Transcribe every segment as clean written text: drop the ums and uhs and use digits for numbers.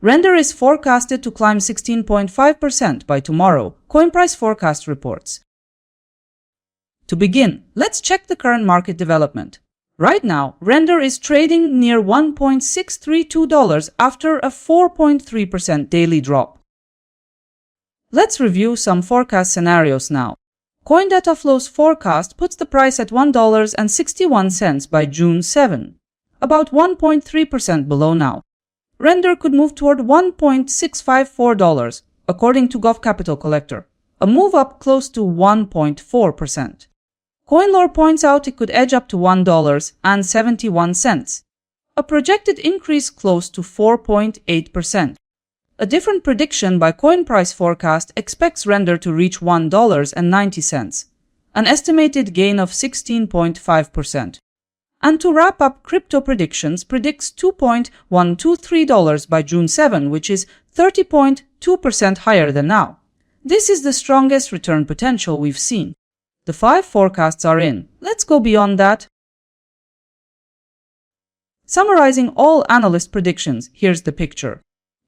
Render is forecasted to climb 16.5% by tomorrow, coin price forecast reports. To begin, let's check the current market development. Right now, Render is trading near $1.632 after a 4.3% daily drop. Let's review some forecast scenarios now. CoinDataFlow's forecast puts the price at $1.61 by June 7, about 1.3% below now. Render could move toward $1.654, according to Gov Capital Collector, a move up close to 1.4%. CoinLore points out it could edge up to $1.71, a projected increase close to 4.8%. A different prediction by Coin Price Forecast expects Render to reach $1.90, an estimated gain of 16.5%. And to wrap up, Crypto Predictions predicts $2.123 by June 7, which is 30.2% higher than now. This is the strongest return potential we've seen. The 5 forecasts are in. Let's go beyond that. Summarizing all analyst predictions, here's the picture.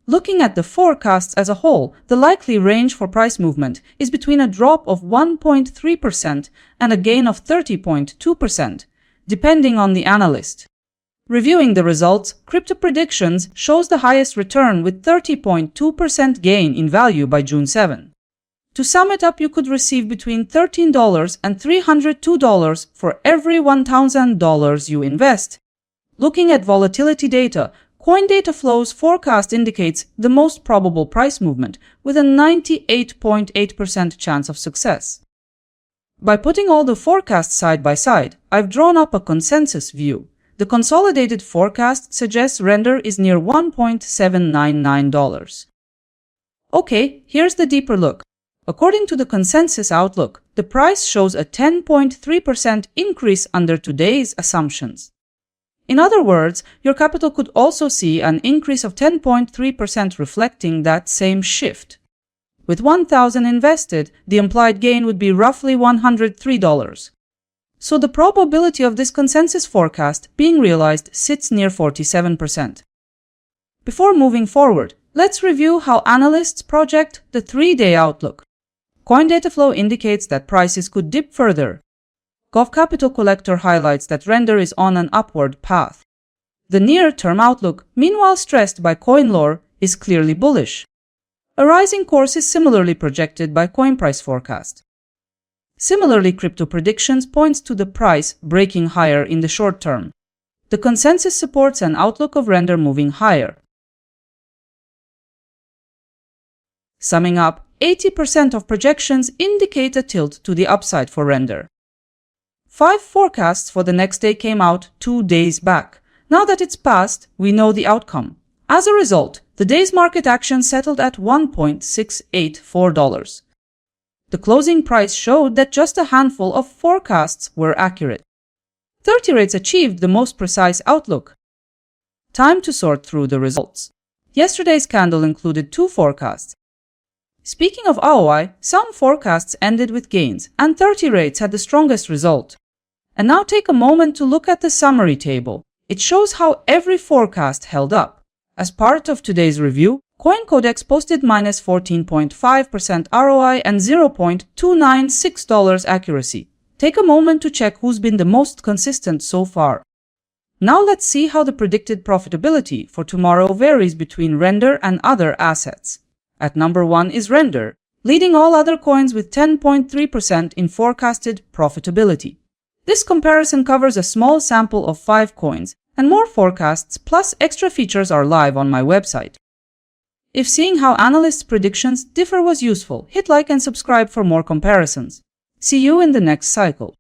Looking at the forecasts as a whole, the likely range for price movement is between a drop of 1.3% and a gain of 30.2%, depending on the analyst. Reviewing the results, Crypto Predictions shows the highest return with 30.2% gain in value by June 7. To sum it up, you could receive between $13 and $302 for every $1,000 you invest. Looking at volatility data, CoinDataFlow's forecast indicates the most probable price movement with a 98.8% chance of success. By putting all the forecasts side by side, I've drawn up a consensus view. The consolidated forecast suggests Render is near $1.799. Okay, here's the deeper look. According to the consensus outlook, the price shows a 10.3% increase under today's assumptions. In other words, your capital could also see an increase of 10.3% reflecting that same shift. With $1,000 invested, the implied gain would be roughly $103. So the probability of this consensus forecast being realized sits near 47%. Before moving forward, let's review how analysts project the 3-day outlook. CoinDataFlow indicates that prices could dip further. Gov Capital Collector highlights that Render is on an upward path. The near-term outlook, meanwhile stressed by CoinLore, is clearly bullish. A rising course is similarly projected by Coin Price Forecast. Similarly, Crypto Predictions points to the price breaking higher in the short term. The consensus supports an outlook of Render moving higher. Summing up, 80% of projections indicate a tilt to the upside for Render. 5 forecasts for the next day came out 2 days back. Now that it's passed, we know the outcome. As a result, the day's market action settled at $1.684. The closing price showed that just a handful of forecasts were accurate. 30 rates achieved the most precise outlook. Time to sort through the results. Yesterday's candle included 2 forecasts. Speaking of ROI, some forecasts ended with gains, and 30 rates had the strongest result. And now take a moment to look at the summary table. It shows how every forecast held up. As part of today's review, CoinCodex posted minus 14.5% ROI and $0.296 accuracy. Take a moment to check who's been the most consistent so far. Now let's see how the predicted profitability for tomorrow varies between Render and other assets. At number 1 is Render, leading all other coins with 10.3% in forecasted profitability. This comparison covers a small sample of 5 coins, and more forecasts plus extra features are live on my website. If seeing how analysts' predictions differ was useful, hit like and subscribe for more comparisons. See you in the next cycle.